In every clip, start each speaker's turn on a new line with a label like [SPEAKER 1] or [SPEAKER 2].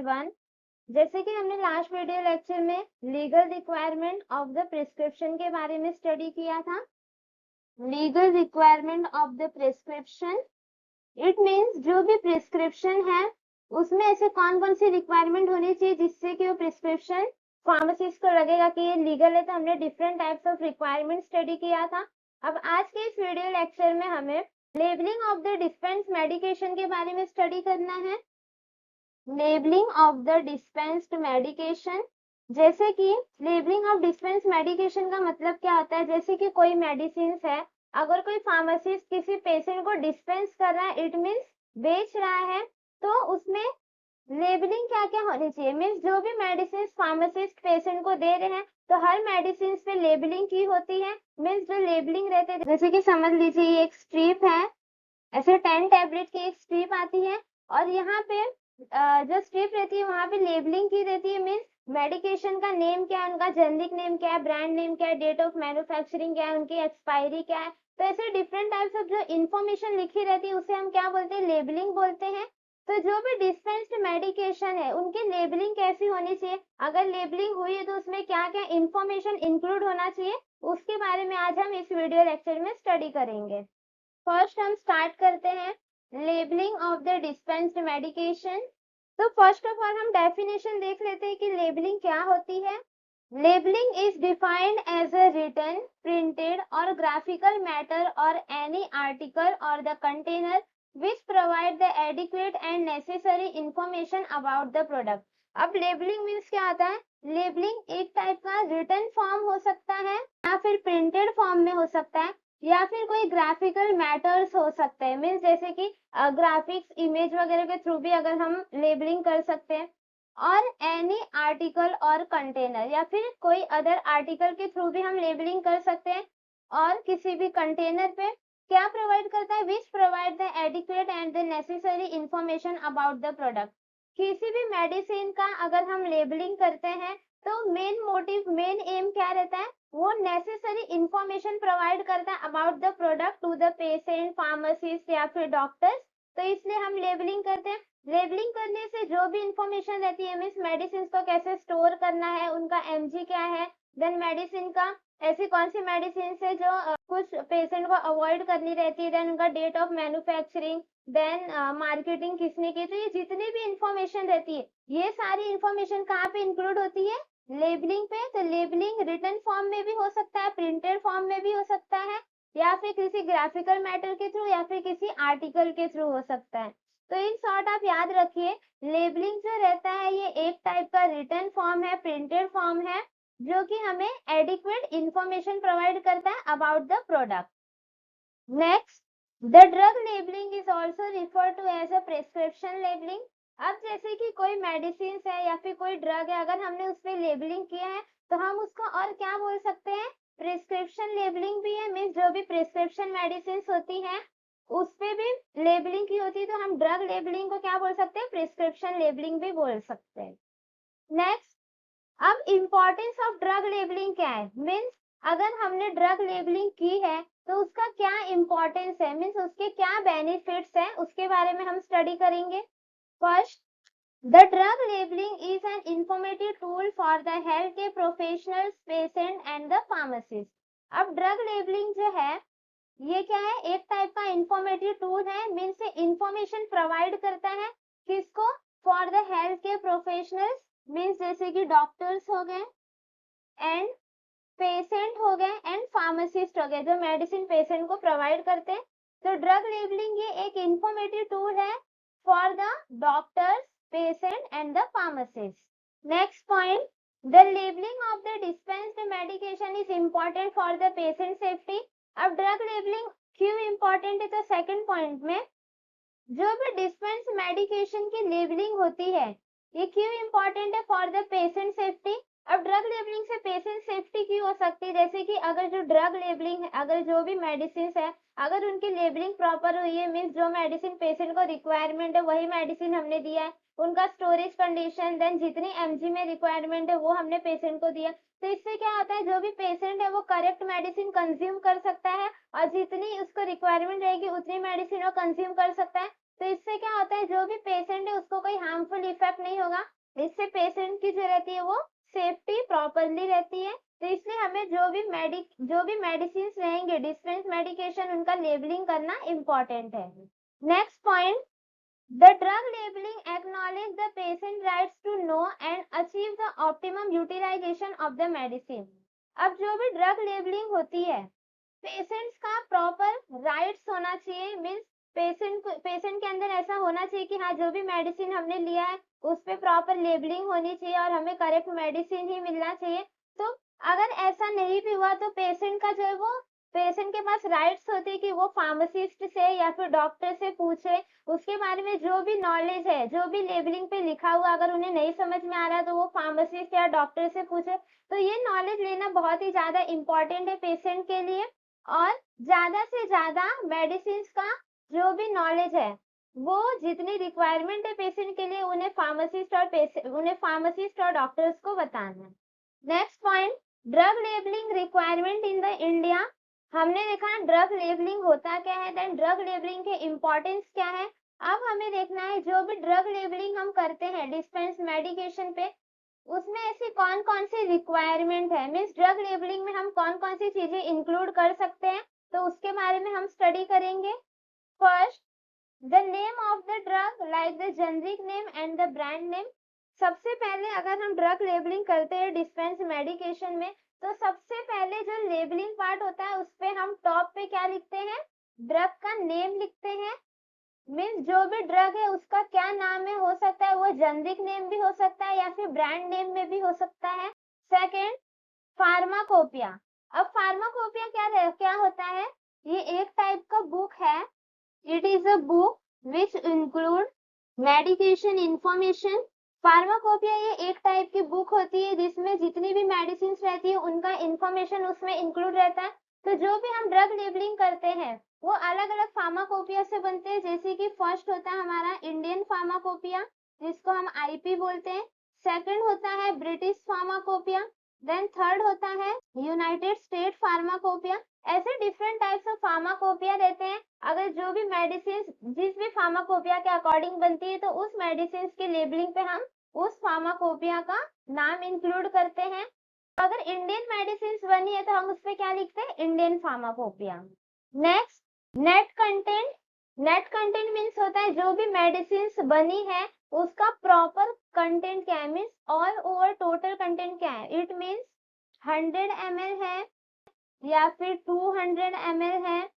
[SPEAKER 1] Everyone. जैसे कि हमने लास्ट वीडियो लेक्चर में legal requirement of the prescription के बारे में स्टडी किया था। Legal requirement of the prescription it means जो भी प्रिस्क्रिप्शन है उसमें ऐसे कौन कौन सी रिक्वायरमेंट होनी चाहिए जिससे कि वो प्रिस्क्रिप्शन फार्मासिस्ट को लगेगा कि ये लीगल है। तो हमने different types of requirement study किया था। अब आज के इस वीडियो लेक्चर में हमें labelling of the dispense medication के बारे में स्टडी करना है। Labelling of the dispensed medication, जैसे कि लेबलिंग ऑफ डिस्पेंस मेडिकेशन का मतलब क्या होता है, जैसे कि कोई मेडिसिन है, अगर कोई फार्मासिस्ट किसी पेशेंट को डिस्पेंस कर रहा है, इट मींस बेच रहा है, तो उसमें लेबलिंग क्या क्या होनी चाहिए। मींस जो भी मेडिसिन फार्मासिस्ट पेशेंट को दे रहे हैं तो हर मेडिसिन पे लेबलिंग की होती है। मींस जो लेबलिंग रहते हैं, जैसे कि समझ लीजिए ये एक स्ट्रिप है, ऐसे 10 टैबलेट की एक स्ट्रिप आती है और यहाँ पे जो स्ट्रिप रहती है वहां पे लेबलिंग की रहती है। मींस मेडिकेशन का नेम क्या है, उनका जेनरिक नेम क्या है, ब्रांड नेम क्या है, डेट ऑफ मैन्युफैक्चरिंग क्या है, उनकी एक्सपायरी क्या है। तो ऐसे डिफरेंट टाइप्स ऑफ जो इन्फॉर्मेशन लिखी रहती है उसे हम क्या बोलते हैं, लेबलिंग बोलते हैं। तो जो भी डिस्पेंस्ड मेडिकेशन है उनकी लेबलिंग कैसी होनी चाहिए, अगर लेबलिंग हुई है तो उसमें क्या क्या इन्फॉर्मेशन इंक्लूड होना चाहिए, उसके बारे में आज हम इस वीडियो लेक्चर में स्टडी करेंगे। फर्स्ट हम स्टार्ट करते हैं labelling of the dispensed medication. तो फर्स्ट ऑफ ऑल हम डेफिनेशन देख लेते हैं कि लेबलिंग क्या होती है। Labelling is defined as a written, printed और ग्राफिकल मैटर और एनी आर्टिकल और the container which provide the adequate and necessary information about the product। अब लेबलिंग मीन्स क्या आता है, लेबलिंग एक टाइप का रिटन फॉर्म हो सकता है या फिर प्रिंटेड फॉर्म में हो सकता है या फिर कोई ग्राफिकल मैटर्स हो सकते हैं। मीन्स जैसे कि ग्राफिक्स इमेज वगैरह के थ्रू भी अगर हम लेबलिंग कर सकते हैं, और एनी आर्टिकल और कंटेनर या फिर कोई अदर आर्टिकल के थ्रू भी हम लेबलिंग कर सकते हैं। और किसी भी कंटेनर पे क्या प्रोवाइड करता है, which provide the adequate and the necessary information about the product. किसी भी मेडिसिन का अगर हम लेबलिंग करते हैं तो मेन मोटिव, मेन एम क्या रहता है, वो नेसेसरी इंफॉर्मेशन प्रोवाइड करता है about the product to the patient, pharmacist या फिर डॉक्टर्स। तो इसलिए हम लेबलिंग करते हैं। लेबलिंग करने से जो भी इंफॉर्मेशन रहती है, मीन्स मेडिसिन को कैसे स्टोर करना है, उनका एमजी क्या है, देन मेडिसिन का ऐसी कौन सी मेडिसिन है जो कुछ पेशेंट को अवॉइड करनी रहती है, देन उनका date of manufacturing, then marketing किसने की। तो ये जितनी भी इंफॉर्मेशन रहती है ये सारी इंफॉर्मेशन कहाँ पे इंक्लूड होती है, लेबलिंग पे। तो लेबलिंग रिटन फॉर्म में भी हो सकता है, प्रिंटेड फॉर्म में भी हो सकता है, या फिर किसी ग्राफिकल मैटर के थ्रू या फिर किसी आर्टिकल के थ्रू हो सकता है। तो इन शॉर्ट आप याद रखिए, लेबलिंग जो रहता है ये एक टाइप का रिटन फॉर्म है, प्रिंटेड फॉर्म है, जो कि हमें एडिक्वेट इंफॉर्मेशन प्रोवाइड करता है about the product. Next, the drug labelling is also refer to as a prescription labelling. अब जैसे कि कोई मेडिसिन है या फिर कोई ड्रग है, अगर हमने उस पर लेबलिंग किया है तो हम उसको और क्या बोल सकते हैं, प्रिस्क्रिप्शन लेबलिंग भी है। मीन्स जो भी प्रिस्क्रिप्शन मेडिसिन होती है उस पे भी लेबलिंग की होती है, तो हम ड्रग लेबलिंग को क्या बोल सकते हैं, प्रिस्क्रिप्शन लेबलिंग भी बोल सकते हैं। नेक्स्ट, अब इम्पोर्टेंस ऑफ ड्रग लेबलिंग क्या है, मीन्स अगर हमने ड्रग लेबलिंग की है तो उसका क्या इम्पोर्टेंस है, मीन्स उसके क्या बेनिफिट्स है, उसके बारे में हम स्टडी करेंगे। First, the drug labelling is an informative tool for the health care professionals, patient and the pharmacist. अब ड्रग लेबलिंग जो है ये क्या है, एक टाइप का इंफॉर्मेटिव टूल है। मीन्स से इंफॉर्मेशन प्रोवाइड करता है किसको, for the health care professionals, means जैसे कि डॉक्टर्स हो गए एंड पेशेंट हो गए एंड फार्मासिस्ट हो गए, जो मेडिसिन पेशेंट को प्रोवाइड करते हैं। तो ड्रग लेबलिंग ये एक इंफॉर्मेटिव टूल है for the doctors, patient and the pharmacist. Next point, the labelling of the dispensed medication is important for the patient safety. अब ड्रग लेबलिंग क्यों इम्पोर्टेंट है, तो सेकंड पॉइंट में जो भी डिस्पेंस मेडिकेशन की लेबलिंग होती है ये क्यों इम्पोर्टेंट है, फॉर द पेशेंट सेफ्टी। अब ड्रग लेबलिंग से पेशेंट सेफ्टी क्यों हो सकती है, जैसे कि अगर जो ड्रग लेबलिंग है, अगर जो भी मेडिसिन है अगर उनकी लेबलिंग प्रॉपर हुई है, मीन्स जो मेडिसिन पेशेंट को रिक्वायरमेंट है वही मेडिसिन हमने दिया है, उनका स्टोरेज कंडीशन, देन जितनी एमजी में रिक्वायरमेंट है वो हमने पेशेंट को दिया, तो इससे क्या होता है, जो भी पेशेंट है वो करेक्ट मेडिसिन कंज्यूम कर सकता है और जितनी उसको रिक्वायरमेंट रहेगी उतनी मेडिसिन वो कंज्यूम कर सकता है। तो इससे क्या होता है, जो भी पेशेंट है उसको कोई हार्मफुल इफेक्ट नहीं होगा, इससे पेशेंट की जो रहती है वो सेफ्टी प्रॉपरली रहती है। तो इसलिए हमें जो भी मेडिसिन रहेंगे, डिस्पेंस मेडिकेशन, उनका लेबलिंग करना इम्पोर्टेंट है। Next point, the drug labelling acknowledge the patient rights to know and achieve the optimum utilisation of the medicine. अब जो भी ड्रग लेबलिंग होती है, पेशेंट्स का प्रॉपर राइट्स होना चाहिए, मीन्स पेशेंट के अंदर ऐसा होना चाहिए कि हाँ, जो भी मेडिसिन हमने लिया है उस पे प्रॉपर लेबलिंग होनी चाहिए और हमें करेक्ट मेडिसिन ही मिलना चाहिए। तो अगर ऐसा नहीं भी हुआ तो पेशेंट का जो है वो, पेशेंट के पास राइट्स होते हैं कि वो फार्मासिस्ट से या फिर डॉक्टर से पूछे, उसके बारे में जो भी नॉलेज है, जो भी लेबलिंग पे लिखा हुआ अगर उन्हें नहीं समझ में आ रहा है तो वो फार्मासिस्ट या डॉक्टर से पूछे। तो ये नॉलेज लेना बहुत ही ज्यादा इम्पोर्टेंट है पेशेंट के लिए। और ज्यादा से ज्यादा मेडिसिन का जो भी नॉलेज है, वो जितनी रिक्वायरमेंट है पेशेंट के लिए, उन्हें फार्मासिस्ट और डॉक्टर्स को बताना है। Next point, drug labelling requirement in the India. हमने देखा ड्रग लेबलिंग होता क्या है, देन ड्रग लेबलिंग के इम्पोर्टेंस क्या है। अब हमें देखना है जो भी ड्रग लेबलिंग हम करते हैं डिस्पेंस मेडिकेशन पे, उसमें ऐसी कौन कौन सी रिक्वायरमेंट है, मीन्स ड्रग लेबलिंग में हम कौन कौन सी चीजें इंक्लूड कर सकते हैं, तो उसके बारे में हम स्टडी करेंगे। First, the name of the drug, like the generic name and the brand name. सबसे पहले अगर हम ड्रग लेबलिंग करते हैं डिस्पेंस मेडिकेशन में, तो सबसे पहले जो लेबलिंग पार्ट होता है उस पे हम टॉप पे क्या लिखते हैं, ड्रग का नेम लिखते हैं। मीन्स जो भी ड्रग है उसका क्या नाम है, हो सकता है वो जेनरिक नेम भी हो सकता है या फिर ब्रांड नेम में भी हो सकता है। Second, pharmacopoeia. अब फार्माकोपिया क्या होता है, ये एक टाइप का बुक है। It is a book which include medication information. Pharmacopoeia ये एक टाइप की बुक होती है जिसमें जितनी भी मेडिसिन रहती है उनका इंफॉर्मेशन उसमें इंक्लूड रहता है। तो जो भी हम ड्रग लेबलिंग करते हैं वो अलग अलग फार्माकोपिया से बनते हैं, जैसे कि फर्स्ट होता है हमारा इंडियन फार्माकोपिया, जिसको हम आईपी बोलते हैं। सेकंड होता है ब्रिटिश फार्माकोपिया, देन थर्ड होता है यूनाइटेड स्टेट फार्माकोपिया। ऐसे डिफरेंट टाइप्स ऑफ फार्माकोपिया रहते हैं। अगर जो भी मेडिसिन जिस भी फार्माकोपिया के अकॉर्डिंग बनती है तो उस मेडिसिन की लेबलिंग पे हम उस फार्माकोपिया का नाम इंक्लूड करते हैं। अगर इंडियन मेडिसिन बनी है तो हम उस पे क्या लिखते हैं, Indian pharmacopoeia. Next, net content. Net content means होता है जो भी मेडिसिन बनी है उसका प्रॉपर कंटेंट क्या है, means all over total content क्या है। इट मीन्स 100 ml है या फिर 200 ml है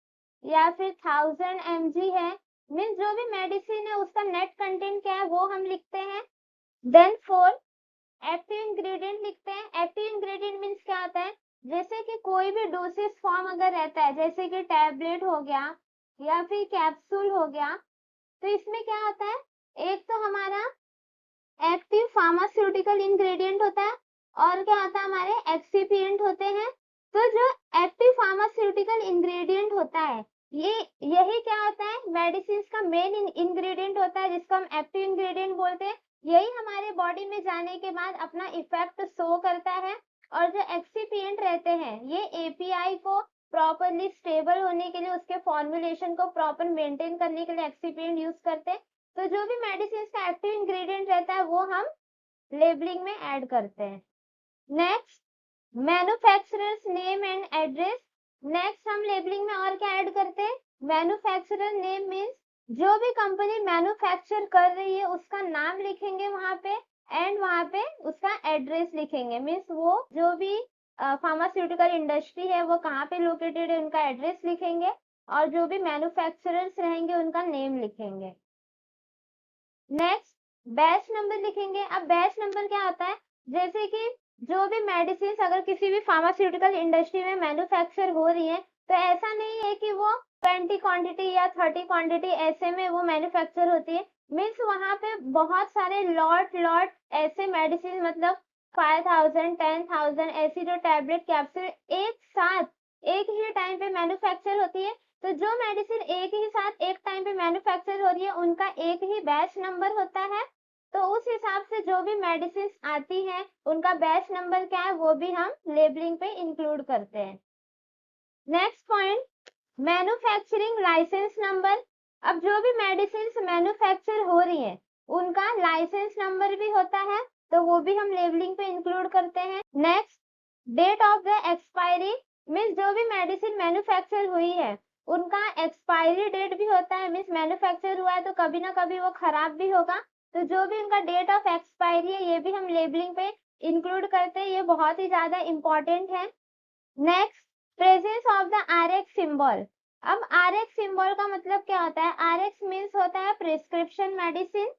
[SPEAKER 1] या फिर 1000 mg है, मीन्स जो भी मेडिसिन है उसका नेट कंटेंट क्या है वो हम लिखते हैं। देन फोर, एक्टिव इंग्रेडिएंट लिखते हैं। एक्टिव इंग्रेडिएंट मीन्स क्या होता है, जैसे कि कोई भी डोसेज फॉर्म अगर रहता है, जैसे कि टैबलेट हो गया या फिर कैप्सूल हो गया, तो इसमें क्या होता है, एक तो हमारा एक्टिव फार्मास्यूटिकल इंग्रेडिएंट होता है और क्या होता है हमारे एक्सिपिएंट होते हैं। तो जो एक्टिव फार्मास्यूटिकल इंग्रेडिएंट होता है ये यही क्या होता है, मेडिसिन का मेन इंग्रेडिएंट होता है जिसको हम एक्टिव इंग्रेडिएंट बोलते हैं। यही हमारे बॉडी में जाने के बाद अपना इफेक्ट शो करता है। और जो एक्सिपिएंट रहते हैं ये एपीआई को प्रॉपरली स्टेबल होने के लिए, उसके फॉर्मुलेशन को प्रॉपर मेंटेन करने के लिए एक्सिपिएंट यूज करते हैं। तो जो भी मेडिसिन का एक्टिव इंग्रेडिएंट रहता है वो हम लेबलिंग में ऐड करते हैं। Next, manufacturers name and address. Next हम लेबलिंग में और क्या ऐड करते हैं, मैन्युफैक्चरर नेम मीन्स जो भी कंपनी मैन्युफैक्चर कर रही है उसका नाम लिखेंगे वहां पे, एंड वहां पे उसका एड्रेस लिखेंगे, मीन्स वो जो भी फार्मास्यूटिकल इंडस्ट्री है वो कहाँ पे लोकेटेड है उनका एड्रेस लिखेंगे, और जो भी मैन्युफैक्चरर्स रहेंगे उनका नेम लिखेंगे। नेक्स्ट, बैच नंबर लिखेंगे। अब बैच नंबर क्या होता है, जैसे कि जो भी मेडिसिन अगर किसी भी फार्मास्यूटिकल इंडस्ट्री में मैन्युफैक्चर हो रही है तो ऐसा नहीं है कि वो 20 क्वांटिटी या 30 क्वांटिटी ऐसे में वो मैन्युफैक्चर होती है, मीन्स वहां पे बहुत सारे लॉट ऐसे मेडिसिन, मतलब 5000 10,000 ऐसी जो टैबलेट कैप्सूल एक साथ एक ही टाइम पे मैन्युफैक्चर होती है। तो जो मेडिसिन एक ही साथ एक टाइम पे मैन्युफैक्चर हो रही है उनका एक ही बैच नंबर होता है। तो उस हिसाब से जो भी मेडिसिन आती हैं उनका बैच नंबर क्या है वो भी हम लेबलिंग पे इंक्लूड करते हैं। Next point, manufacturing licence number. अब जो भी मेडिसिन मैन्युफैक्चर हो रही है उनका लाइसेंस नंबर भी होता है, तो वो भी हम लेबलिंग पे इंक्लूड करते हैं। Next, date of the expiry means जो भी मेडिसिन मैन्युफैक्चर हुई है उनका एक्सपायरी डेट भी होता है, मीन्स मैन्युफैक्चर हुआ है तो कभी ना कभी वो खराब भी होगा, तो जो भी उनका डेट ऑफ एक्सपायरी है ये भी हम लेबलिंग पे इंक्लूड करते हैं, ये बहुत ही ज्यादा इंपॉर्टेंट है। Next, presence of the RX symbol. अब RX सिंबल का मतलब क्या होता है? RX मीन्स होता है प्रिस्क्रिप्शन मेडिसिन।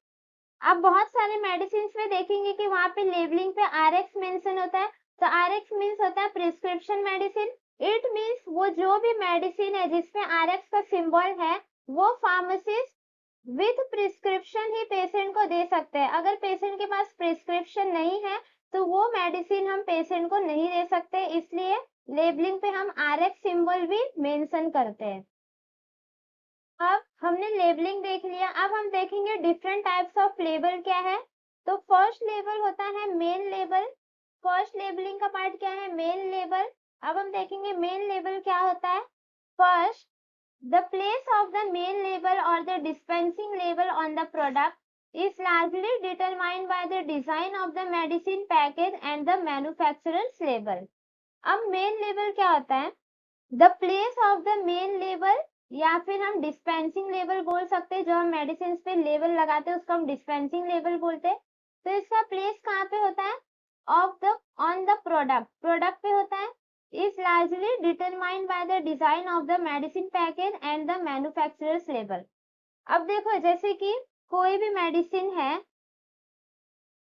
[SPEAKER 1] आप बहुत सारे मेडिसिन में देखेंगे कि वहां पे लेबलिंग पे RX मेंशन होता है, तो RX मीन्स होता है प्रिस्क्रिप्शन मेडिसिन। इट मीन्स वो जो भी मेडिसिन है जिसमें RX का सिंबल है वो pharmacist with prescription he patient को दे सकते हैं। अगर पेशेंट के पास प्रिस्क्रिप्शन नहीं है तो वो मेडिसिन हम पेशेंट को नहीं दे सकते, इसलिए लेबलिंग पे हम RX सिंबल भी मेंशन करते हैं। अब हमने लेबलिंग देख लिया, अब हम देखेंगे डिफरेंट टाइप्स ऑफ लेबल क्या है। तो फर्स्ट लेबल होता है मेन लेबल। फर्स्ट लेबलिंग का पार्ट क्या है? Main label. अब हम देखेंगे मेन लेबल क्या होता है। First, the place of the main label or the dispensing label on the product is largely determined by the design of the medicine package and the manufacturer's label. अब main label क्या होता है? The place of the main label, या फिर हम dispensing label बोल सकते हैं, जो हम मेडिसिन पे लेबल लगाते हैं उसको हम डिस्पेंसिंग लेबल बोलते हैं। तो इसका प्लेस कहाँ पे होता है? Of the on the product, product पे होता है। Is largely determined by the design of the medicine package and the manufacturers label. अब देखो, जैसे कि कोई भी मेडिसिन है,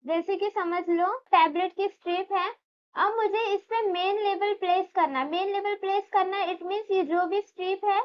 [SPEAKER 1] जैसे कि समझ लो टैबलेट की स्ट्रिप है, अब मुझे इस पे मेन लेबल प्लेस करना है। मेन लेबल प्लेस करना है, इट मीन्स ये जो भी स्ट्रिप है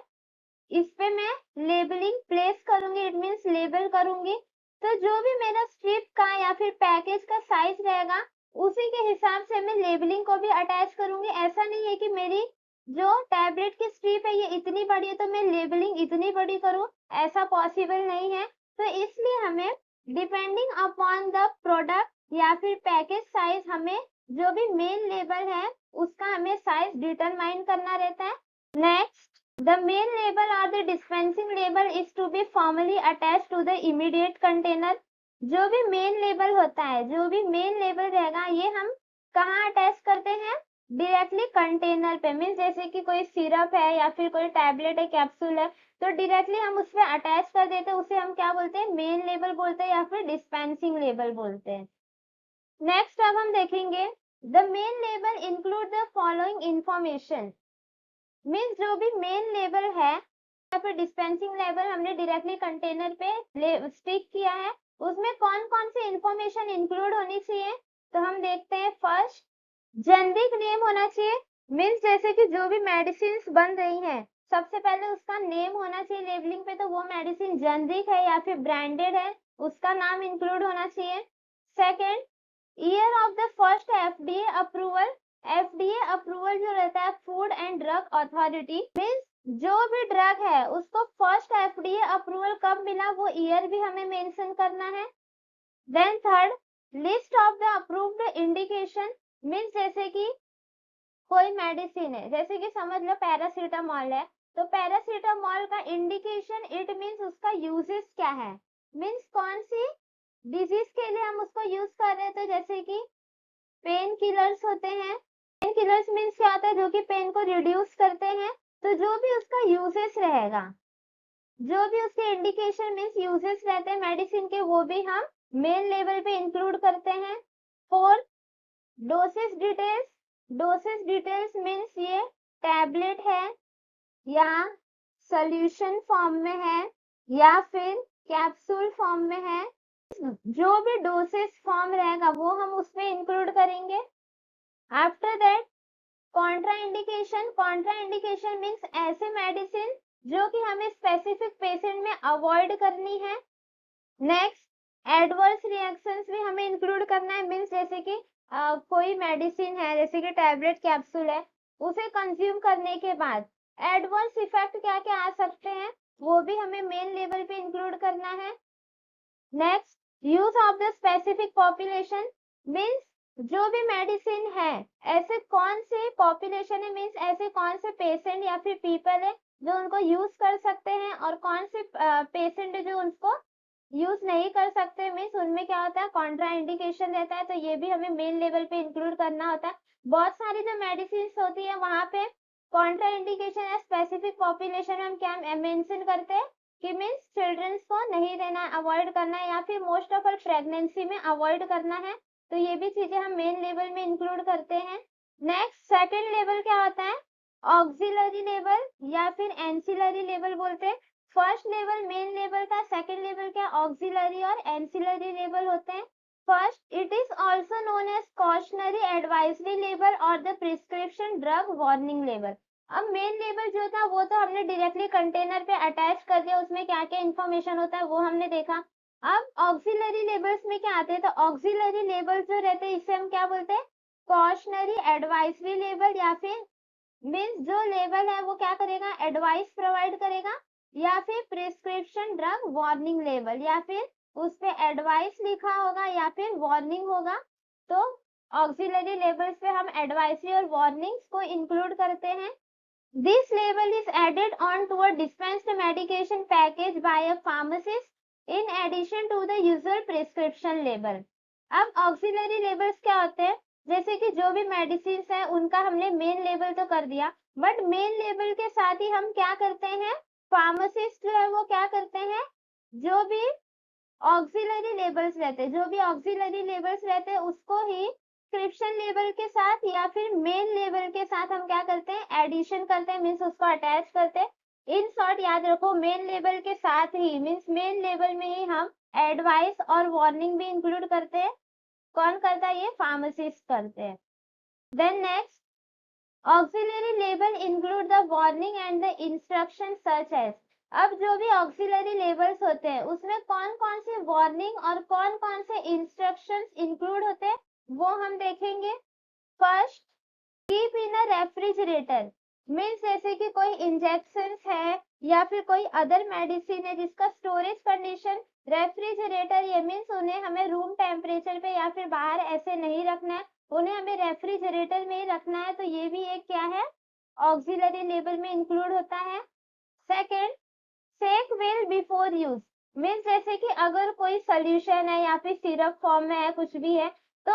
[SPEAKER 1] इस पे मैं लेबलिंग प्लेस करूंगी, इट मीन्स लेबल करूंगी। तो जो भी मेरा स्ट्रिप का या फिर पैकेज का साइज रहेगा उसी के हिसाब से मैं लेबलिंग को भी अटैच करूंगी। ऐसा नहीं है कि मेरी जो टैबलेट की स्ट्रिप है ये इतनी बड़ी है तो मैं लेबलिंग इतनी बड़ी करूं, ऐसा पॉसिबल नहीं है। तो इसलिए हमें डिपेंडिंग अपॉन द प्रोडक्ट या फिर पैकेज साइज हमें जो भी मेन लेबल है उसका हमें साइज डिटरमाइन करना रहता है। Next, the main label or the dispensing label is to be formally attached to the immediate container. जो भी मेन लेबल होता है, जो भी मेन लेबल रहेगा ये हम कहाँ अटैच करते हैं? डायरेक्टली कंटेनर पे। मीन्स जैसे कि कोई सिरप है या फिर कोई टैबलेट है, कैप्सूल है, तो डायरेक्टली हम उस पर अटैच कर देते हैं, उसे हम क्या बोलते हैं? मेन लेबल बोलते हैं या फिर डिस्पेंसिंग लेबल बोलते हैं। नेक्स्ट अब हम देखेंगे the main label include the following information. Means जो भी मेन लेबल है या फिर डिस्पेंसिंग लेबल हमने डायरेक्टली कंटेनर पे स्टिक किया है, उसमें कौन कौन सी इंफॉर्मेशन इंक्लूड होनी चाहिए? तो हम देखते हैं, फर्स्ट, जेनरिक नेम होना चाहिए। मीन्स जैसे कि जो भी मेडिसिन बन रही हैं सबसे पहले उसका नेम होना चाहिए लेबलिंग पे, तो वो मेडिसिन जेनरिक है या फिर ब्रांडेड है उसका नाम इंक्लूड होना चाहिए। Second, year of the first FDA approval. FDA approval जो रहता है food and drug authority, means जो भी ड्रग है उसको फर्स्ट FDA अप्रूवल कब मिला वो ईयर भी हमें मेंशन करना है। Then third, list of the approved indication. Means जैसे कि कोई मेडिसिन है, जैसे कि समझ लो पैरासीटामोल है, तो पैरासीटामोल का इंडिकेशन, इट मीन्स उसका यूजेस क्या है, मीन्स कौन सी डिजीज के लिए हम उसको यूज कर रहे हैं। तो जैसे कि पेन किलर्स होते हैं, पेन किलर्स मीन्स क्या होता है? जो कि पेन को रिड्यूस करते हैं। तो जो भी उसका यूजेस रहेगा, जो भी उसके इंडिकेशन मीन्स यूजेस रहते हैं मेडिसिन के, वो भी हम मेन लेवल पे इंक्लूड करते हैं। Fourth, doses details. Doses details means ये टैबलेट है या सॉल्यूशन फॉर्म में है या फिर कैप्सूल फॉर्म में है, जो भी डोसेस फॉर्म रहेगा वो हम उसमें इंक्लूड करेंगे। After that, contraindication. Contraindication means ऐसे मेडिसिन जो कि हमें स्पेसिफिक पेशेंट में अवॉइड करनी है। नेक्स्ट, एडवर्स रिएक्शंस भी हमें इंक्लूड करना है। मीन्स जैसे कि कोई मेडिसिन है, जैसे कि टैबलेट कैप्सूल है, उसे कंज्यूम करने के बाद एडवर्स इफेक्ट क्या क्या आ सकते हैं वो भी हमें मेन लेवल पे इंक्लूड करना है। Next, use of the specific population. Means जो भी मेडिसिन है ऐसे कौन से पॉपुलेशन है, मीन्स ऐसे कौन से पेशेंट या फिर पीपल है जो उनको यूज कर सकते हैं और कौन से पेशेंट जो उनको यूज नहीं कर सकते, मीन्स उनमें क्या होता है कॉन्ट्रा इंडिकेशन रहता है, तो ये भी हमें मेन लेवल पे इंक्लूड करना होता है। बहुत सारी जो मेडिसिन होती है वहां पे कॉन्ट्रा इंडिकेशन या स्पेसिफिक पॉपुलेशन में हम क्या मेंशन करते हैं कि मीन्स चिल्ड्रंस को नहीं देना है, अवॉइड करना है, या फिर मोस्ट ऑफ ऑल प्रेगनेंसी में अवॉइड करना है, तो ये भी चीजें हम मेन लेवल में इंक्लूड करते हैं। नेक्स्ट सेकंड लेवल क्या होता है, ऑक्सिलरी लेवल या फिर एंसिलरी लेवल बोलते हैं। फर्स्ट लेवल मेन लेवल का, सेकंड लेवल क्या ऑक्सिलरी और एंसिलरी लेवल होते हैं। First, it is also known as cautionary advisory level और the prescription drug warning level. अब मेन लेवल जो था वो तो हमने डायरेक्टली कंटेनर पे अटैच कर दिया, उसमें क्या क्या इन्फॉर्मेशन होता है वो हमने देखा। अब ऑक्सिलरी लेवल्स में क्या आते हैं, तो ऑक्सिलरी लेवल जो रहते हैं इसे हम क्या बोलते हैं, कॉशनरी एडवाइजरी लेवल, या फिर मीन्स जो लेवल है वो क्या करेगा, एडवाइस प्रोवाइड करेगा, या फिर प्रिस्क्रिप्शन ड्रग वार्निंग लेवल, या फिर उस पे एडवाइस लिखा होगा या फिर वार्निंग होगा। तो ऑक्सिलरी लेवल्स पे हम एडवाइसरी और वार्निंग्स को इंक्लूड करते हैं। This label is added on to a dispensed medication package by a pharmacist in addition to the usual prescription label. अब auxiliary labels क्या होते हैं, जैसे कि जो भी मेडिसिन है उनका हमने मेन लेवल तो कर दिया, बट मेन लेवल के साथ ही हम क्या करते हैं, फार्मासिस्ट जो है वो क्या करते हैं, जो भी ऑक्सिलरी लेबल्स रहते हैं, जो भी ऑक्सिलरी लेबल्स रहते हैं उसको ही प्रिस्क्रिप्शन लेवल के साथ या फिर मेन लेवल के साथ हम क्या करते हैं, एडिशन करते हैं, मीन्स उसको अटैच करते हैं। इन शॉर्ट याद रखो, मेन लेवल के साथ ही मीन्स मेन लेवल में ही हम एडवाइस और वार्निंग भी इंक्लूड करते हैं। कौन करता है, ये फार्मासिस्ट करते हैं। Then next, auxiliary label include the warning and the instruction such as. अब जो भी ऑक्सिलरी लेबल्स होते हैं उसमें कौन कौन से वार्निंग और कौन कौन से इंस्ट्रक्शंस इंक्लूड होते हैं वो हम देखेंगे। First, keep in a refrigerator, means जैसे कि कोई इंजेक्शन है या फिर कोई अदर मेडिसिन है जिसका स्टोरेज कंडीशन रेफ्रिजरेटर, ये मीन्स उन्हें हमें रूम टेम्परेचर पे या फिर बाहर ऐसे नहीं रखना है, उन्हें हमें रेफ्रिजरेटर में ही रखना है, तो ये भी एक क्या है, ऑक्सिलरी लेवल में इंक्लूड होता है। Second, shake well before use, means जैसे कि अगर कोई सोल्यूशन है या फिर सिरप फॉर्म में है, कुछ भी है, तो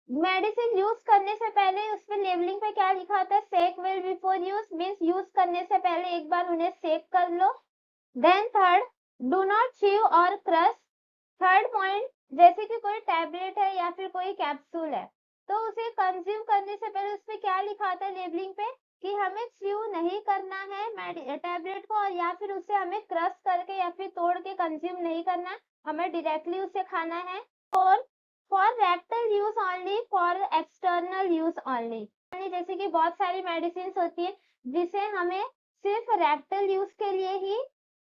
[SPEAKER 1] मेडिसिन यूज करने से पहले उसमें लेबलिंग पे क्या लिखा होता है, shake well before use, means use करने से पहले एक बार उन्हें शेक कर लो। Then third, do not chew और क्रश। थर्ड पॉइंट, जैसे कि कोई टैबलेट है या फिर कोई कैप्सूल है तो उसे कंज्यूम करने से पहले उस पे क्या लिखा होता है लेबलिंग पे कि हमें च्यू नहीं करना है टैबलेट को, और या फिर उसे हमें क्रश करके या फिर तोड़ के कंज्यूम नहीं करना है, हमें डायरेक्टली उसे खाना है। और for rectal use only, for external use only, जैसे कि बहुत सारी मेडिसिन होती है जिसे हमें सिर्फ रेक्टल यूज के लिए ही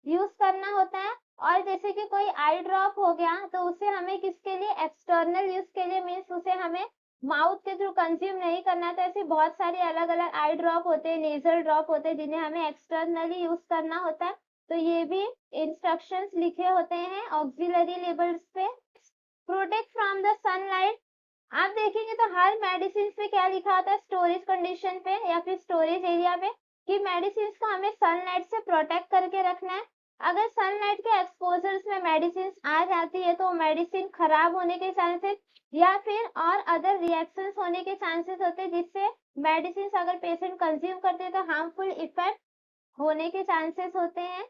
[SPEAKER 1] यूज करना होता है, और जैसे कि कोई आई ड्रॉप हो गया तो उसे हमें किसके लिए, एक्सटर्नल यूज के लिए, मीन्स उसे हमें माउथ के थ्रू कंज्यूम नहीं करना। तो ऐसे बहुत सारे अलग अलग आई ड्रॉप होते हैं, नेजल ड्रॉप होते हैं जिन्हें हमें एक्सटर्नली यूज करना होता है, तो ये भी इंस्ट्रक्शंस लिखे होते हैं ऑक्सिलरी लेबल्स पे। प्रोटेक्ट फ्रॉम द सनलाइट, आप देखेंगे तो हर मेडिसिन पे क्या लिखा होता है, स्टोरेज कंडीशन पे या फिर स्टोरेज एरिया पे, कि मेडिसिन को हमें सनलाइट से प्रोटेक्ट करके रखना है। अगर सनलाइट के एक्सपोजर्स में मेडिसिन आ जाती है तो मेडिसिन खराब होने के चांसेस या फिर और अदर रिएक्शंस होने के चांसेस होते हैं, जिससे मेडिसिन अगर पेशेंट कंज्यूम करते हैं तो हार्मफुल इफेक्ट होने के चांसेस होते हैं।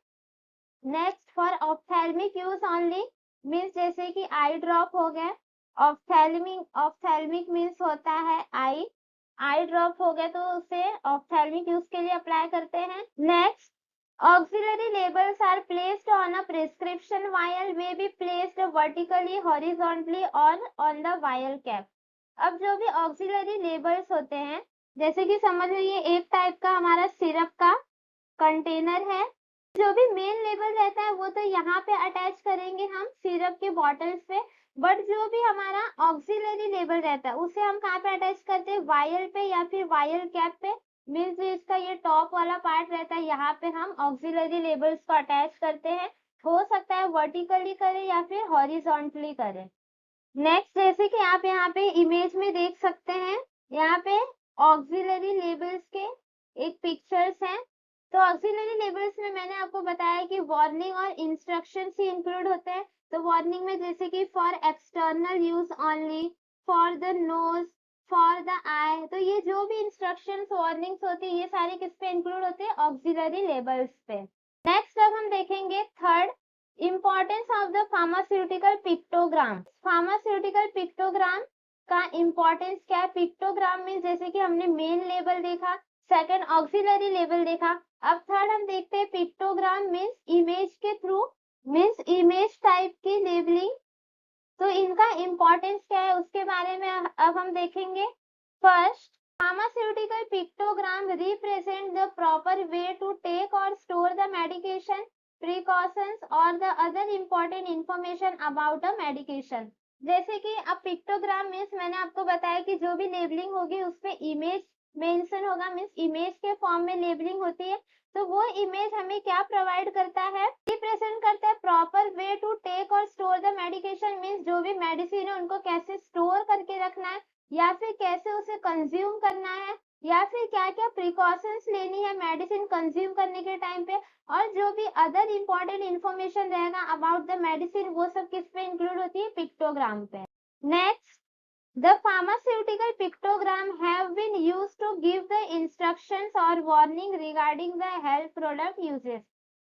[SPEAKER 1] Next, for ophthalmic use only, means जैसे कि आई ड्रॉप हो गया, ऑप्थेल्मिक मीन्स होता है आई ड्रॉप हो गया तो उसे ऑप्थेल्मिक यूज के लिए अप्लाई करते हैं। Next, auxiliary labels are placed on a prescription vial, may be placed vertically, horizontally और ऑन द वायल कैप। अब जो भी ऑक्सिलरी लेबल्स होते हैं, जैसे कि समझ लो ये एक टाइप का हमारा सिरप का कंटेनर है, जो भी मेन लेबल रहता है वो तो यहाँ पे अटैच करेंगे हम सिरप के बॉटल्स पे, बट जो भी हमारा ऑक्सिलरी लेबल रहता है उसे हम कहाँ पे अटैच करते हैं, वायल पे या फिर वायल कैप पे, मीन्स जो इसका ये टॉप वाला पार्ट रहता है यहाँ पे हम ऑक्सिलरी लेबल्स को अटैच करते हैं। हो सकता है वर्टिकली करें या फिर हॉरिजॉन्टली करें। नेक्स्ट, जैसे कि आप यहाँ पे इमेज में देख सकते हैं, यहाँ पे ऑक्सिलरी लेबल्स के एक पिक्चर्स हैं, तो ऑक्सिलरी लेबल्स में मैंने आपको बताया कि वार्निंग और इंस्ट्रक्शंस ही इंक्लूड होते हैं। तो वार्निंग में जैसे कि for external use only, for the nose, for the eye, तो ये जो भी इंस्ट्रक्शंस वार्निंग्स होती है ये सारे किस पे इंक्लूड होते हैं? ऑक्सिलरी लेबल्स पे। नेक्स्ट अब हम देखेंगे third, importance of the pharmaceutical pictogram. Pharmaceutical pictogram का इंपॉर्टेंस क्या है? पिक्टोग्राम में जैसे कि हमने मेन लेबल देखा, सेकंड ऑक्सिलरी लेबल देखा, अब थर्ड हम देखते हैं पिक्टोग्राम मीन्स इमेज के थ्रू, मीन्स इमेज टाइप की लेबलिंग। तो इनका इंपॉर्टेंस क्या है उसके बारे में अब हम देखेंगे। First, pharmaceutical pictogram represent the proper way to take और स्टोर द मेडिकेशन, प्रिकॉशंस और the other important information about the medication. जैसे कि अब पिक्टोग्राम मीन्स मैंने आपको बताया कि जो भी लेबलिंग होगी उसपे इमेज मेंशन होगा, मीन्स इमेज के फॉर्म में लेबलिंग होती है। तो वो इमेज हमें क्या प्रोवाइड करता है? रिप्रेजेंट करता है प्रॉपर वे टू टेक और स्टोर द मेडिकेशन, मीन्स जो भी मेडिसिन है उनको कैसे स्टोर करके रखना है या फिर कैसे उसे कंज्यूम करना है या फिर क्या क्या प्रिकॉशंस लेनी है मेडिसिन कंज्यूम करने के टाइम पे, और जो भी अदर इंपॉर्टेंट इंफॉर्मेशन रहेगा अबाउट द मेडिसिन वो सब किस पे इंक्लूड होती है? पिक्टोग्राम पे। Next, the pharmaceutical pictogram have been used to give the instructions or warning regarding the health product uses।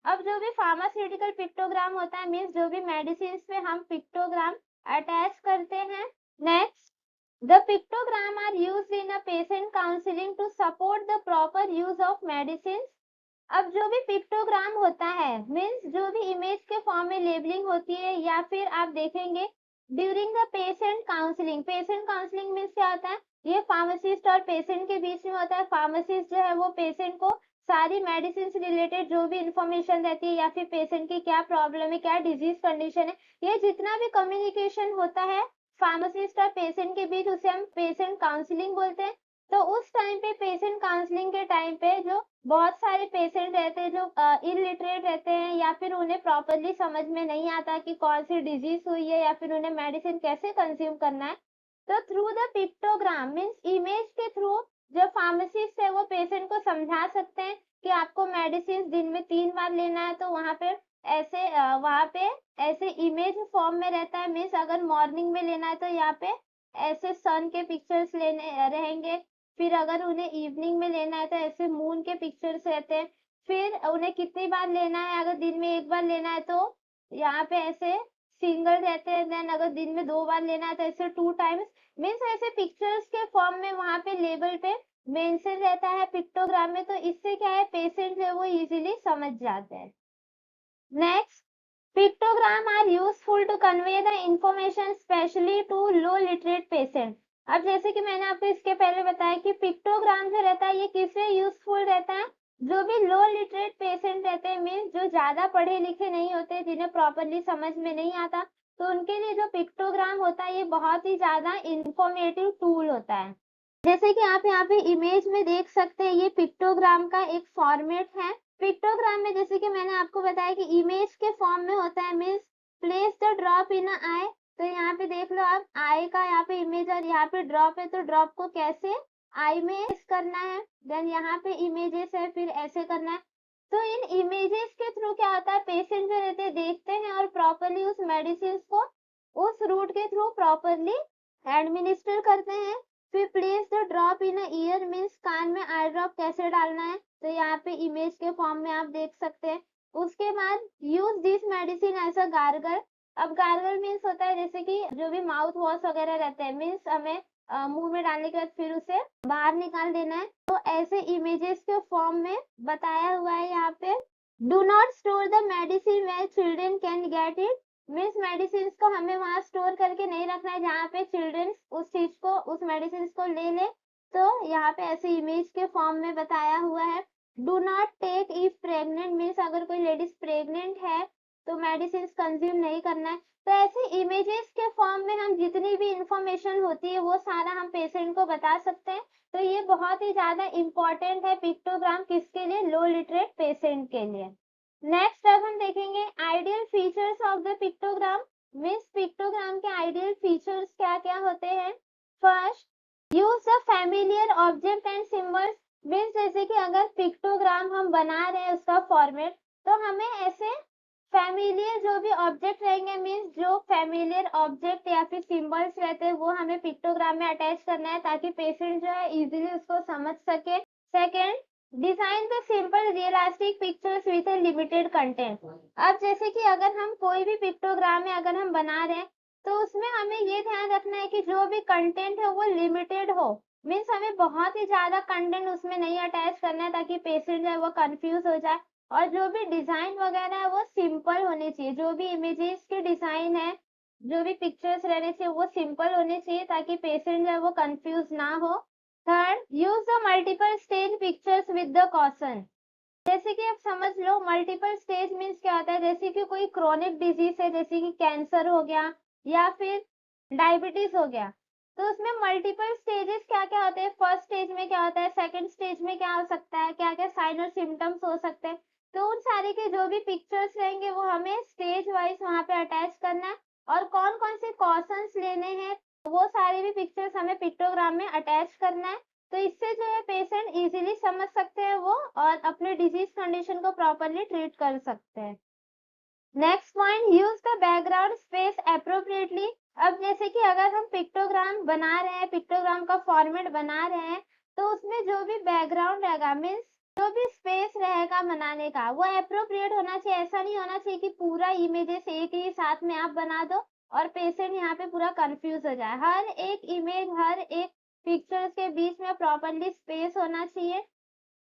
[SPEAKER 1] अब जो भी फार्मास्यूटिकल पिक्टोग्राम होता है मीन्स जो भी मेडिसिन पे हम पिक्टोग्राम अटैच करते हैं। Next, the pictogram are used in a patient counseling to support the proper use of medicines। अब जो भी पिक्टोग्राम होता है मीन्स जो भी इमेज के फॉर्म में लेबलिंग होती है या फिर आप देखेंगे during the patient counselling. Patient counselling means क्या होता है? ये फार्मासिस्ट और पेशेंट के बीच में होता है। फार्मासिस्ट जो है वो पेशेंट को सारी मेडिसिन से रिलेटेड जो भी इंफॉर्मेशन रहती है या फिर पेशेंट की क्या प्रॉब्लम है, क्या डिजीज कंडीशन है, ये जितना भी कम्युनिकेशन होता है फार्मासिस्ट और पेशेंट के बीच उसे हम पेशेंट काउंसलिंग बोलते हैं। तो उस टाइम पे पेशेंट काउंसलिंग के टाइम पे जो बहुत सारे पेशेंट रहते हैं जो इलिटरेट रहते हैं या फिर उन्हें प्रॉपरली समझ में नहीं आता कि कौन सी डिजीज हुई है या फिर उन्हें मेडिसिन कैसे कंज्यूम करना है, तो through the pictogram means image के थ्रू जो फार्मासिस्ट है वो पेशेंट को समझा सकते हैं कि आपको मेडिसिन दिन में 3 बार लेना है। तो वहाँ पे ऐसे वहाँ पे ऐसे इमेज फॉर्म में रहता है, मीन्स अगर मॉर्निंग में लेना है तो यहाँ पे ऐसे सन के पिक्चर्स लेने रहेंगे, फिर अगर उन्हें इवनिंग में लेना है तो ऐसे मून के पिक्चर्स रहते हैं, फिर उन्हें कितनी बार लेना है, अगर दिन में 1 बार लेना है तो यहाँ पे ऐसे सिंगल रहते हैं, देन अगर दिन में 2 बार लेना है तो ऐसे 2 टाइम्स, मीन्स ऐसे पिक्चर्स के फॉर्म में वहाँ पे लेबल पे मेंशन रहता है पिक्टोग्राम में। तो इससे क्या है पेशेंट है वो इजीली समझ जाते हैं। Next, pictogram are useful to convey the information specially to low literate patient. अब जैसे कि मैंने आपको इसके पहले बताया कि पिक्टोग्राम जो रहता है ये किससे यूजफुल रहता है? जो भी लो लिटरेट पेशेंट रहते हैं मीन्स जो ज्यादा पढ़े लिखे नहीं होते, जिन्हें प्रॉपरली समझ में नहीं आता, तो उनके लिए जो पिक्टोग्राम होता है ये बहुत ही ज्यादा इंफॉर्मेटिव टूल होता है। जैसे कि आप यहाँ पे इमेज में देख सकते हैं ये पिक्टोग्राम का एक फॉर्मेट है। पिक्टोग्राम में जैसे कि मैंने आपको बताया कि इमेज के फॉर्म में होता है, means place the drop in eye. तो यहाँ पे देख लो आप आई का यहाँ पे इमेज और यहाँ पे ड्रॉप है, तो ड्रॉप को कैसे आई में करना है, देन यहाँ पे इमेजेस है फिर ऐसे करना है। तो इन इमेजेस के थ्रू क्या होता है पेशेंट जो रहते हैं देखते हैं और प्रॉपरली उस मेडिसिन को उस रूट के थ्रू प्रॉपरली एडमिनिस्टर करते हैं। फिर place the drop in ear means कान में आई ड्रॉप कैसे डालना है, तो यहाँ पे इमेज के फॉर्म में आप देख सकते हैं। उसके बाद use this medicine as a gargle. अब गार्गल मीन्स होता है जैसे कि जो भी माउथ वॉश वगैरह रहते हैं, मीन्स हमें मुंह में डालने के बाद फिर उसे बाहर निकाल देना है। तो ऐसे इमेजेस के फॉर्म में बताया हुआ है यहाँ पे। Do not store the medicine where children can get it, means medicine को हमें वहां स्टोर करके नहीं रखना है जहाँ पे चिल्ड्रन उस चीज को उस मेडिसिन को ले ले। तो यहाँ पे ऐसे इमेज के फॉर्म में बताया हुआ है। Do not take if pregnant, means अगर कोई लेडीज प्रेग्नेंट है तो मेडिसिन कंज्यूम नहीं करना है। तो ऐसे इमेजेस के फॉर्म में हम जितनी भी इंफॉर्मेशन होती है वो सारा हम पेशेंट को बता सकते हैं। तो ये बहुत ही ज्यादा इंपॉर्टेंट है पिक्टोग्राम किसके लिए? लो लिटरेट पेशेंट के लिए। नेक्स्ट अब हम देखेंगे ideal features of the pictogram, means pictogram के आइडियल फीचर्स क्या क्या होते हैं। First, use the familiar object and symbols. Means जैसे कि अगर पिक्टोग्राम हम बना रहे हैं उसका फॉर्मेट, तो हमें ऐसे फैमिलियर जो भी ऑब्जेक्ट रहेंगे, मीन्स जो फैमिलियर ऑब्जेक्ट या फिर सिंबल्स रहते हैं वो हमें पिक्टोग्राम में अटैच करना है ताकि पेशेंट जो है इजीली उसको समझ सके। Second, design the simple realistic pictures with A limited content. अब जैसे कि अगर हम कोई भी पिक्टोग्राम है अगर हम बना रहे हैं, तो उसमें हमें ये ध्यान रखना है कि जो भी कंटेंट है वो लिमिटेड हो। मीन्स हमें बहुत ही ज्यादा कंटेंट उसमें नहीं अटैच करना है ताकि पेशेंट जो है वो कंफ्यूज हो जाए। और जो भी डिजाइन वगैरह है वो सिंपल होने चाहिए, जो भी इमेजेस के डिजाइन है, जो भी पिक्चर्स रहने चाहिए वो सिंपल होने चाहिए ताकि पेशेंट जो है वो कंफ्यूज ना हो। Third, use the multiple stage pictures with the caution. जैसे कि आप समझ लो मल्टीपल स्टेज मीन्स क्या होता है, जैसे कि कोई क्रोनिक डिजीज है जैसे कि कैंसर हो गया या फिर डायबिटीज हो गया, तो उसमें मल्टीपल स्टेजेस क्या क्या होते हैं, फर्स्ट स्टेज में क्या होता है, सेकंड स्टेज में क्या हो सकता है, क्या क्या साइन और सिम्टम्स हो सकते हैं। तो उन सारे के जो भी पिक्चर्स रहेंगे वो हमें स्टेज वाइज वहां पे अटैच करना है। और कौन कौन से कॉशंस लेने हैं वो सारे भी पिक्चर्स हमें पिक्टोग्राम में अटैच करना है। तो इससे जो है पेशेंट इजीली समझ सकते हैं वो और अपने डिजीज कंडीशन को प्रॉपरली ट्रीट कर सकते हैं। Next point, use the background space appropriately. अब जैसे कि अगर हम पिक्टोग्राम बना रहे हैं, पिक्टोग्राम का फॉर्मेट बना रहे हैं, तो उसमें जो भी बैकग्राउंड रहेगा मीन्स जो भी स्पेस रहेगा बनाने का वो एप्रोप्रिएट होना चाहिए। ऐसा नहीं होना चाहिए कि पूरा इमेजेस एक ही साथ में आप बना दो और पेशेंट यहाँ पे पूरा कंफ्यूज हो जाए। हर एक इमेज, हर एक पिक्चर्स के बीच में प्रॉपरली स्पेस होना चाहिए।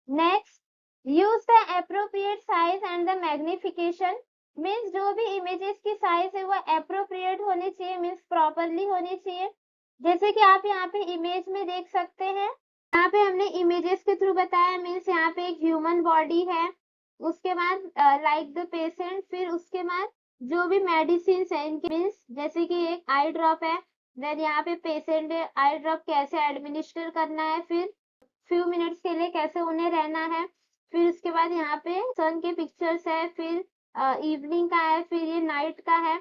[SPEAKER 1] Next, use the appropriate size and the magnification. Means जो भी इमेजेस की साइज है वो एप्रोप्रिएट होनी चाहिए, मीन्स प्रॉपरली होनी चाहिए। जैसे कि आप यहाँ पे इमेज में देख सकते हैं, यहाँ पे हमने इमेजेस के थ्रू बताया। मीन्स यहाँ पे एक ह्यूमन बॉडी है, उसके बाद लाइक द पेशेंट, फिर उसके बाद जो भी मेडिसिन है इनके, मीन्स जैसे कि एक आई ड्रॉप है, देन यहाँ पे पेशेंट आई ड्रॉप कैसे एडमिनिस्टर करना है, फिर फ्यू मिनट्स के लिए कैसे उन्हें रहना है, फिर उसके बाद यहाँ पे सन के पिक्चर्स है, फिर इवनिंग का है, फिर ये नाइट का है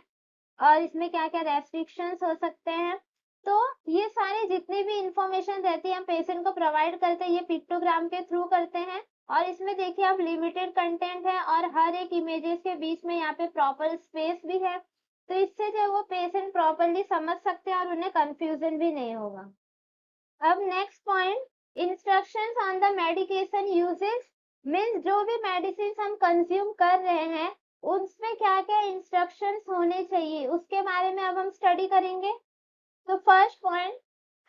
[SPEAKER 1] और इसमें क्या क्या रेस्ट्रिक्शंस हो सकते हैं। तो ये सारे जितने भी इंफॉर्मेशन रहती है हम पेशेंट को प्रोवाइड करते हैं, ये पिक्टोग्राम के थ्रू करते हैं। और इसमें देखिए आप लिमिटेड कंटेंट है और हर एक इमेजेस के बीच में यहाँ पे प्रॉपर स्पेस भी है, तो इससे जो वो पेशेंट प्रॉपरली समझ सकते हैं और उन्हें कंफ्यूजन भी नहीं होगा। अब next point, instructions on the medication uses. Means जो भी मेडिसिन हम कंज्यूम कर रहे हैं उसमें क्या क्या इंस्ट्रक्शंस होने चाहिए उसके बारे में अब हम स्टडी करेंगे। तो first point,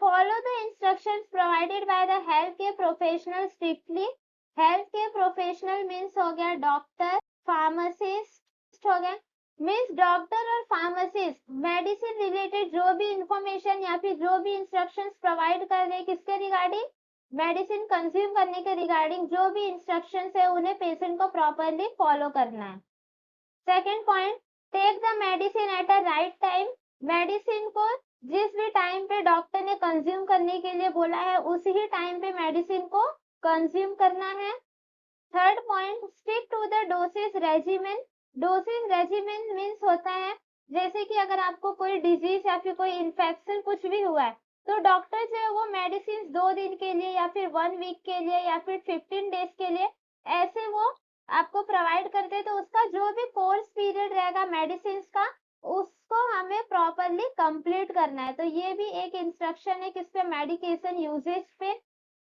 [SPEAKER 1] follow the instructions provided by the health care professional strictly. Health care professional means हो गया डॉक्टर, फार्मासिस्ट हो गया। मीन्स डॉक्टर और फार्मासिस्ट मेडिसिन रिलेटेड जो भी इंफॉर्मेशन या फिर जो भी इंस्ट्रक्शंस प्रोवाइड कर रहे हैं किसके रिगार्डिंग, मेडिसिन कंज्यूम करने के रिगार्डिंग जो भी इंस्ट्रक्शंस है उन्हें पेशेंट को प्रॉपरली फॉलो करना है। Second point, take the medicine at a right time. Medicine को जिस भी टाइम पे डॉक्टर ने कंज्यूम करने के लिए बोला है उसी ही टाइम पे मेडिसिन को कंज्यूम करना है। Third point, stick to the dosage regimen. Dosage regimen means होता है जैसे कि अगर आपको कोई डिजीज या फिर कोई इन्फेक्शन कुछ भी हुआ है तो डॉक्टर जो है वो मेडिसिन 2 दिन के लिए या फिर 1 वीक के लिए या फिर 15 डेज के लिए ऐसे वो आपको प्रोवाइड करते हैं। तो उसका जो भी कोर्स पीरियड रहेगा मेडिसिन का उसको हमें प्रॉपरली कंप्लीट करना है। तो ये भी एक इंस्ट्रक्शन है किस पे, मेडिकेशन यूजेज पे।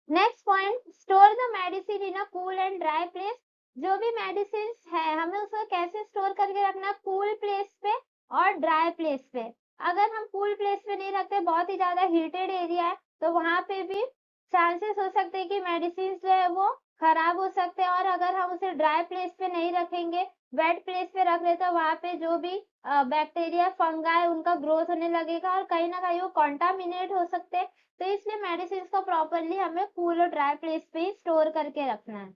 [SPEAKER 1] Next point, store the medicine in a cool and dry place. जो भी मेडिसिन है हमें उसको कैसे स्टोर करके रखना, कूल प्लेस पे और ड्राई प्लेस पे। अगर हम कूल प्लेस पे नहीं रखते, बहुत ही ज्यादा हीटेड एरिया है, तो वहां पे भी चांसेस हो सकते हैं कि मेडिसिन जो है वो खराब हो सकते हैं। और अगर हम उसे ड्राई प्लेस पे नहीं रखेंगे, वेट प्लेस पे रख रहे, तो वहां पे जो भी बैक्टीरिया फंगाई उनका ग्रोथ होने लगेगा और कहीं ना कहीं वो कॉन्टामिनेट हो सकते हैं। तो इसलिए मेडिसिन को प्रॉपरली हमें कूल और ड्राई प्लेस पे ही स्टोर करके रखना है।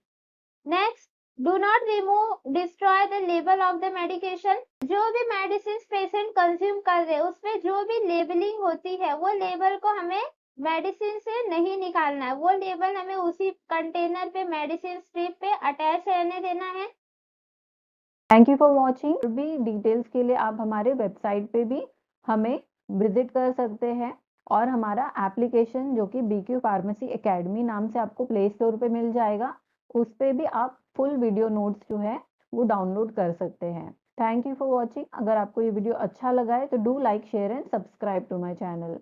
[SPEAKER 1] Next, do not remove destroy the label of the medication. जो भी मेडिसिन पेशेंट कंज्यूम कर रहे हैं उसमें जो भी लेबलिंग होती है वो लेबल को हमें मेडिसिन से नहीं निकालना है, वो लेबल हमें उसी कंटेनर पे मेडिसिन स्ट्रिप पे अटैच रहने देना है।
[SPEAKER 2] Thank you for watching. और भी डिटेल्स के लिए आप हमारे वेबसाइट पे भी हमें विजिट कर सकते हैं। और हमारा एप्लीकेशन जो कि BQ फार्मेसी एकेडमी नाम से आपको प्ले स्टोर पे मिल जाएगा, उस पे भी आप फुल वीडियो नोट्स जो है वो डाउनलोड कर सकते हैं। Thank you for watching. अगर आपको ये वीडियो अच्छा लगा है तो do like, share and subscribe to my channel.